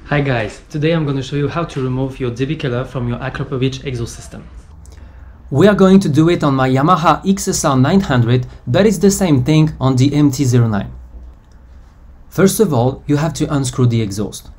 Hi guys, today I'm going to show you how to remove your DB killer from your Akrapovic exhaust system. We are going to do it on my Yamaha XSR900, but it's the same thing on the Mt-09. First of all, you have to unscrew the exhaust.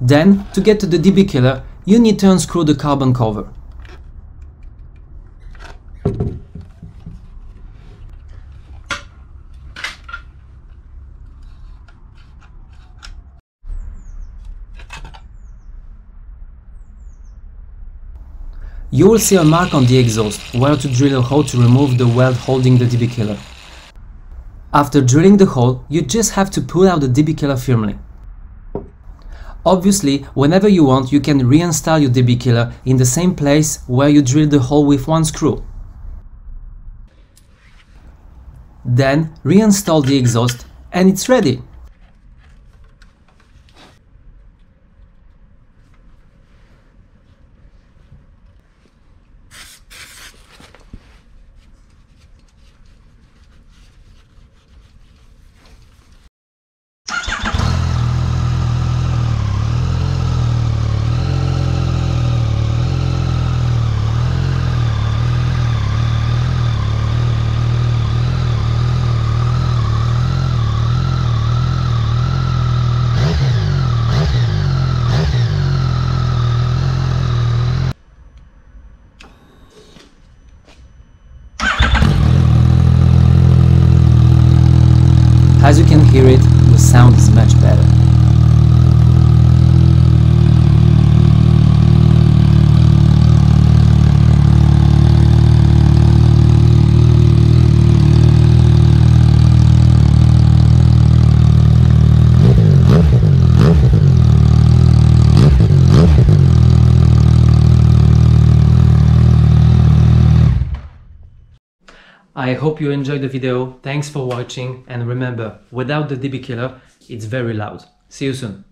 Then, to get to the DB killer, you need to unscrew the carbon cover. You will see a mark on the exhaust where to drill a hole to remove the weld holding the DB killer. After drilling the hole, you just have to pull out the DB killer firmly. Obviously, whenever you want, you can reinstall your DB killer in the same place where you drilled the hole with one screw. Then reinstall the exhaust and it's ready. As you can hear it, the sound is much better. I hope you enjoyed the video, thanks for watching, and remember, without the DB killer, it's very loud. See you soon.